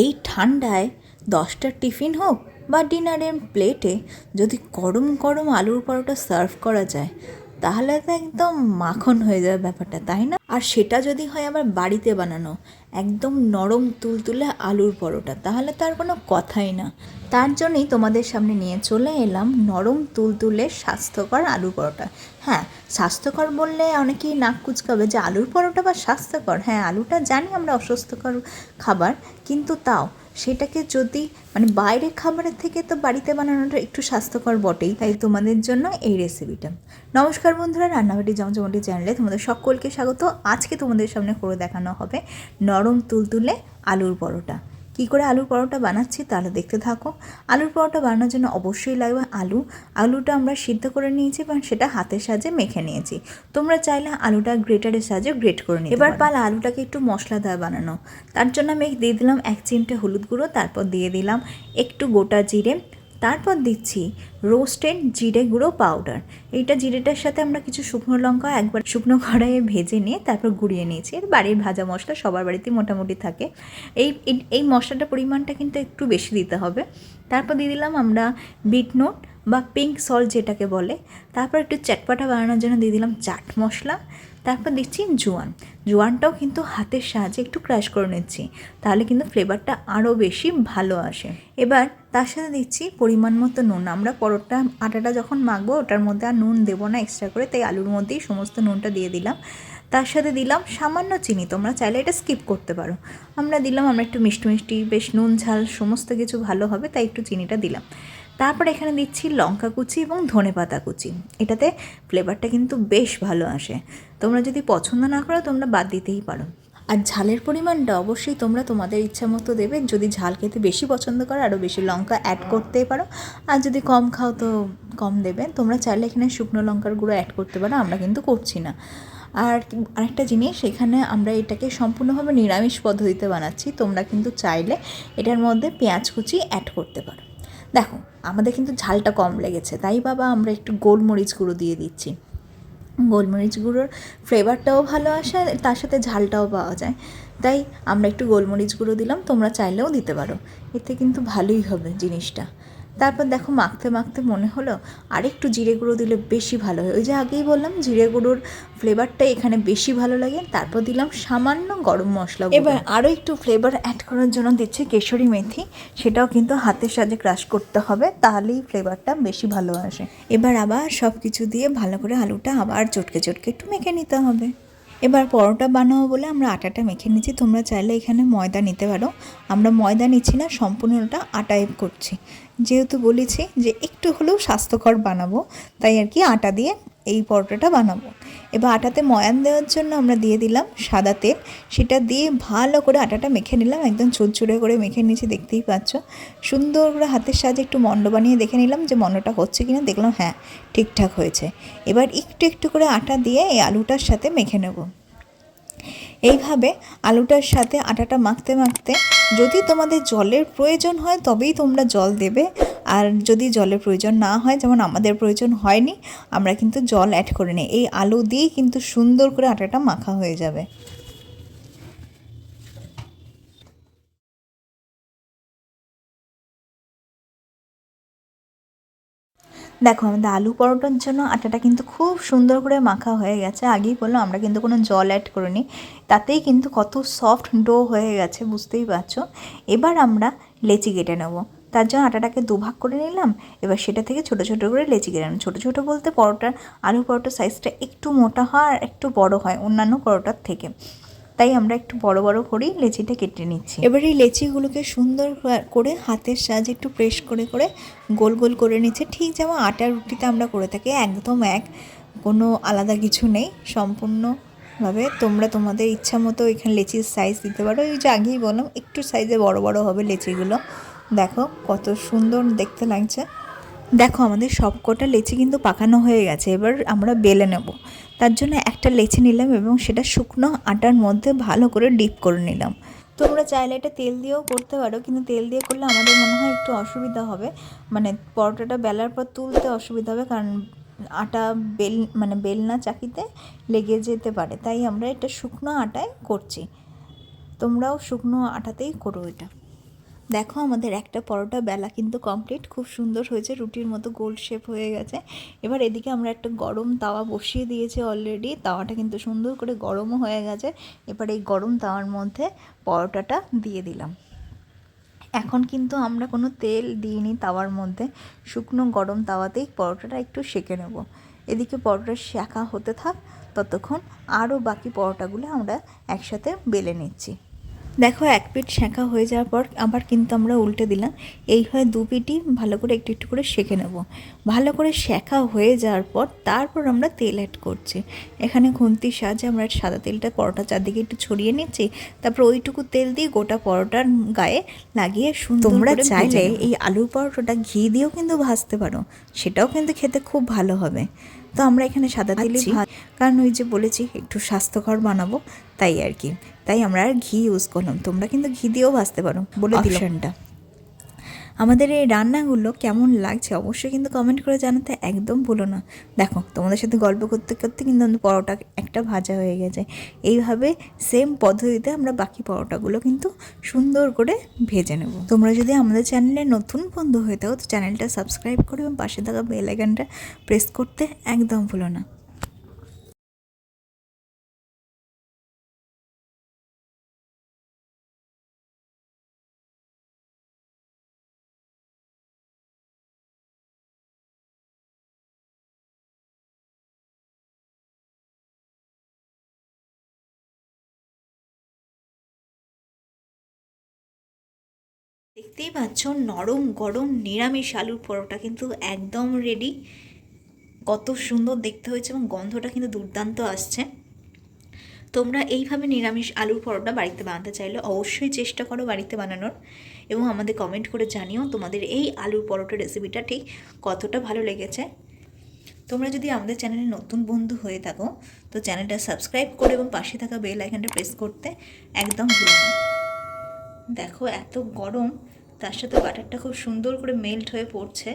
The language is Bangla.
এই ঠান্ডায় 10টা টিফিন হোক বা ডিনারের প্লেটে যদি গরম গরম আলুর পরোটা সার্ভ করা যায় তাহলে তো একদম মাখন হয়ে যাবে ব্যাপারটা, তাই না? আর সেটা যদি হয় আবার বাড়িতে বানানো একদম নরম তুলতুলে আলুর পরোটা, তাহলে তো আর কোনো কথাই না। তার জন্যই তোমাদের সামনে নিয়ে চলে এলাম নরম তুলতুলে স্বাস্থ্যকর আলুর পরোটা। হ্যাঁ, স্বাস্থ্যকর বললে অনেকেই নাক কুচকাবে যে আলুর পরোটা বা স্বাস্থ্যকর। হ্যাঁ, আলুটা জানি আমরা অস্বাস্থ্যকর খাবার, কিন্তু তাও সেটাকে যদি বাইরের খাবারের থেকে তো বাড়িতে বানানোটা একটু স্বাস্থ্যকর বটেই। তাই তোমাদের জন্য এই রেসিপিটা। নমস্কার বন্ধুরা, রান্নাবাটি জমজমাটি চ্যানেলে তোমাদের সকলকে স্বাগত। আজকে তোমাদের সামনে করে দেখানো হবে নরম তুলতুলে আলুর পরোটা। কী করে আলুর পরোটা বানাচ্ছি তাহলে দেখতে থাকো। আলুর পরোটা বানানোর জন্য অবশ্যই লাগবে আলুটা আমরা সিদ্ধ করে নিয়েছি এবং সেটা হাতের সাহায্যে মেখে নিয়েছি। তোমরা চাইলে আলুটা গ্রেটারের সাহায্যে গ্রেট করে নিতে পারো। এবার পালা আলুটাকে একটু মশলাদার বানানো। তার জন্য আমি দিয়ে দিলাম 1 চিমটে হলুদ গুঁড়ো, তারপর দিয়ে দিলাম একটু গোটা জিরে, তারপর দিচ্ছি রোস্টেড জিরে গুঁড়ো পাউডার। এইটা জিরেটার সাথে আমরা কিছু শুকনো লঙ্কা একবার শুকনো কড়াইয়ে ভেজে নিয়ে তারপর গুঁড়িয়ে নিয়েছি। এর বাড়ির ভাজা মশলা সবার বাড়িতেই মোটামুটি থাকে। এই মশলাটার পরিমাণটা কিন্তু একটু বেশি দিতে হবে। তারপর দিয়ে দিলাম আমরা বিট নুন বা পিঙ্ক সল্ট যেটাকে বলে। তারপর একটু চটপাটা বানানোর জন্য দিয়ে দিলাম চাট মশলা। তারপর দিচ্ছি জোয়ানটাও কিন্তু হাতের সাহায্যে একটু ক্রাশ করে নিচ্ছি, তাহলে কিন্তু ফ্লেভারটা আরও বেশি ভালো আসে। এবার তার সাথে দিচ্ছি পরিমাণ মতো নুন। আমরা পরোটা আটাটা যখন মাখবো ওটার মধ্যে আর নুন দেবো না এক্সট্রা করে, তাই আলুর মধ্যেই সমস্ত নুনটা দিয়ে দিলাম। তার সাথে দিলাম সামান্য চিনি, তোমরা চাইলে এটা স্কিপ করতে পারো। আমরা একটু মিষ্টি মিষ্টি, বেশ নুন ঝাল সমস্ত কিছু ভালো হবে, তাই একটু চিনিটা দিলাম। তারপর এখানে দিচ্ছি লঙ্কা কুচি এবং ধনেপাতা কুচি। এটাতে ফ্লেভারটা কিন্তু বেশ ভালো আসে। তোমরা যদি পছন্দ না করো তোমরা বাদ দিতেই পারো। আর ঝালের পরিমাণটা অবশ্যই তোমরা তোমাদের ইচ্ছা মতো দেবে। যদি ঝাল খেতে বেশি পছন্দ করো আরও বেশি লঙ্কা অ্যাড করতেই পারো, আর যদি কম খাও তো কম দেবে। তোমরা চাইলে এখানে শুকনো লঙ্কার গুঁড়ো অ্যাড করতে পারো, আমরা কিন্তু করছি না। আর আরেকটা জিনিস, এখানে আমরা এটাকে সম্পূর্ণভাবে নিরামিষ পদ্ধতিতে বানাচ্ছি। তোমরা কিন্তু চাইলে এটার মধ্যে পেঁয়াজ কুচি অ্যাড করতে পারো। দেখো, আমাদের কিন্তু ঝালটা কম লেগেছে, তাই বাবা আমরা একটু গোলমরিচ গুঁড়ো দিয়ে দিচ্ছি। গোলমরিচ গুঁড়োর ফ্লেভারটাও ভালো আসে, তার সাথে ঝালটাও পাওয়া যায়, তাই আমরা একটু গোলমরিচ গুঁড়ো দিলাম। তোমরা চাইলেও দিতে পারো, এতে কিন্তু ভালোই হবে জিনিসটা। তারপর দেখো মাখতে মাখতে মনে হলো আরেকটু জিরে গুঁড়ো দিলে বেশি ভালো হয়। ওই যে আগেই বললাম জিরে গুঁড়োর ফ্লেভারটা এখানে বেশি ভালো লাগে। তারপর দিলাম সামান্য গরম মশলা। এবার আরও একটু ফ্লেভার অ্যাড করার জন্য দিচ্ছে কেশরি মেথি। সেটাও কিন্তু হাতের সাহায্যে ক্রাশ করতে হবে, তাহলেই ফ্লেভারটা বেশি ভালো আসে। এবার আবার সব কিছু দিয়ে ভালো করে আলুটা আবার চটকে চটকে একটু মেখে নিতে হবে। এবার পরোটা বানাবো বলে আমরা আটাটা মেখে নিচ্ছি। তোমরা চাইলে এখানে ময়দা নিতে পারো, আমরা ময়দা নিচ্ছি না, সম্পূর্ণটা আটায় করছি। যেহেতু বলেছি যে একটু হলেও স্বাস্থ্যকর বানাবো, তাই আর কি আটা দিয়ে এই পরোটাটা বানাবো। এবার আটাতে ময়ান দেওয়ার জন্য আমরা দিয়ে দিলাম সাদা তেল। সেটা দিয়ে ভালো করে আটাটা মেখে নিলাম, একদম চুরচুরে করে মেখে নিয়েছি, দেখতেই পাচ্ছ। সুন্দর করে হাতের সাহায্যে একটু মণ্ড বানিয়ে দেখে নিলাম যে মণ্ডটা হচ্ছে কিনা, দেখলাম হ্যাঁ ঠিকঠাক হয়েছে। এবার একটু একটু করে আটা দিয়ে এই আলুটার সাথে মেখে নেব। এইভাবে আলুটার সাথে আটাটা মাখতে মাখতে যদি তোমাদের জলের প্রয়োজন হয় তবেই তোমরা জল দেবে, আর যদি জলের প্রয়োজন না হয়, যেমন আমাদের প্রয়োজন হয়নি, আমরা কিন্তু জল অ্যাড করে নিই। এই আলু দিয়েই কিন্তু সুন্দর করে আটাটা মাখা হয়ে যাবে। দেখো, আমাদের আলু পরোটার জন্য আটাটা কিন্তু খুব সুন্দর করে মাখা হয়ে গেছে। আগেই বললাম আমরা কিন্তু কোনো জল অ্যাড করিনি, তাতেই কিন্তু কত সফট ডো হয়ে গেছে, বুঝতেই পারছো। এবার আমরা লেচি কেটে নেব। তার জন্য আটাটাকে দুভাগ করে নিলাম। এবার সেটা থেকে ছোটো ছোটো করে লেচি কেটে নেব। ছোটো ছোটো বলতে আলু পরোটার সাইজটা একটু মোটা হয় আর একটু বড় হয় অন্যান্য পরোটার থেকে, তাই আমরা একটু বড় বড় করেই লেচিটা কেটে নিচ্ছি। এবার এই লেচিগুলোকে সুন্দর করে হাতের সাহায্যে একটু প্রেস করে করে গোল গোল করে নিচ্ছে, ঠিক যেমন আটার রুটিতে আমরা করে থাকি, একদম কোনো আলাদা কিছু নেই। সম্পূর্ণভাবে তোমরা তোমাদের ইচ্ছা মতো এখানে লেচির সাইজ দিতে পারো। এই যে আগেই বললাম একটু সাইজে বড় বড় হবে লেচিগুলো। দেখো কত সুন্দর দেখতে লাগছে। দেখো, আমাদের সব কটা লেচি কিন্তু পাকানো হয়ে গেছে। এবার আমরা বেলে নেব। তার জন্য একটা লেচি নিলাম এবং সেটা শুকনো আটার মধ্যে ভালো করে ডিপ করে নিলাম। তোমরা চাইলে এটা তেল দিয়েও করতে পারো, কিন্তু তেল দিয়ে করলে আমাদের মনে হয় একটু অসুবিধা হবে, পরোটাটা বেলার পর তুলতে অসুবিধা হবে, কারণ আটা বেলনা চাকিতে লেগে যেতে পারে। তাই আমরা এটা শুকনো আটায় করছি, তোমরাও শুকনো আটাতেই করো এটা। দেখো আমাদের একটা পরোটা বেলা কিন্তু কমপ্লিট, খুব সুন্দর হয়েছে, রুটির মতো গোল শেপ হয়ে গেছে। এবার এদিকে আমরা একটা গরম তাওয়া বসিয়ে দিয়েছি অলরেডি, তাওয়াটা কিন্তু সুন্দর করে গরমও হয়ে গেছে। এবার এই গরম তাওয়ার মধ্যে পরোটাটা দিয়ে দিলাম। এখন কিন্তু আমরা কোনো তেল দিইনি তাওয়ার মধ্যে, শুকনো গরম তাওয়াতেই পরোটাটা একটু সেঁকে নেব। এদিকে পরোটা সেঁকা হতে থাক, ততক্ষণ আরও বাকি পরোটাগুলো আমরা একসাথে বেলে নিচ্ছি। দেখো এক পিঠ সেঁকা হয়ে যাওয়ার পর আবার কিন্তু আমরা উল্টে দিলাম। এইভাবে দু পিঠই ভালো করে একটু একটু করে সেঁকে নেব। ভালো করে সেঁকা হয়ে যাওয়ার পর তারপর আমরা তেল অ্যাড করছি। এখানে খুন্তির সাহায্যে আমরা সাদা তেলটা পরোটা চারদিকে একটু ছড়িয়ে নিচ্ছি। তারপর ওইটুকু তেল দিয়ে গোটা পরোটার গায়ে লাগিয়ে সুন্দর করে ভেজে নেব। তোমরা চাইলে এই আলুর পরোটাটা ঘি দিয়েও কিন্তু ভাজতে পারো, সেটাও কিন্তু খেতে খুব ভালো হবে। তো আমরা এখানে সাদা তেলই কারণ ওই যে বলেছি একটু স্বাস্থ্যকর বানাবো, তাই আর কি, তাই আমরা আর ঘি ইউজ করলাম। তোমরা কিন্তু ঘি দিয়েও ভাজতে পারো, বলে দিলামটা। আমাদের এই রান্নাগুলো কেমন লাগছে অবশ্যই কিন্তু কমেন্ট করে জানাতে একদম ভুলো না। দেখো তোমাদের সাথে গল্প করতে করতে কিন্তু আমাদের পরোটা একটা ভাজা হয়ে গেছে। এইভাবে সেম পদ্ধতিতে আমরা বাকি পরোটাগুলো কিন্তু সুন্দর করে ভেজে নেব। তোমরা যদি আমাদের চ্যানেলে নতুন বন্ধু হয়ে থাকো তো চ্যানেলটা সাবস্ক্রাইব করে এবং পাশে থাকা বেল আইকনটা প্রেস করতে একদম ভুলো না। দেখতেই পাচ্ছ নরম গরম নিরামিষ আলুর পরোটা কিন্তু একদম রেডি। কত সুন্দর দেখতে হয়েছে এবং গন্ধটা কিন্তু দুর্দান্ত আসছে। তোমরা এইভাবে নিরামিষ আলুর পরোটা বাড়িতে বানাতে চাইলে অবশ্যই চেষ্টা করো বাড়িতে বানানোর, এবং আমাদের কমেন্ট করে জানিও তোমাদের এই আলুর পরোটা রেসিপিটা ঠিক কতটা ভালো লেগেছে। তোমরা যদি আমাদের চ্যানেলে নতুন বন্ধু হয়ে থাকো তো চ্যানেলটা সাবস্ক্রাইব করে এবং পাশে থাকা বেল আইকনটা প্রেস করতে একদম ভুলো না। দেখো এত গরম, তার সাথে বাটারটা খুব সুন্দর করে মেল্ট হয়ে পড়ছে।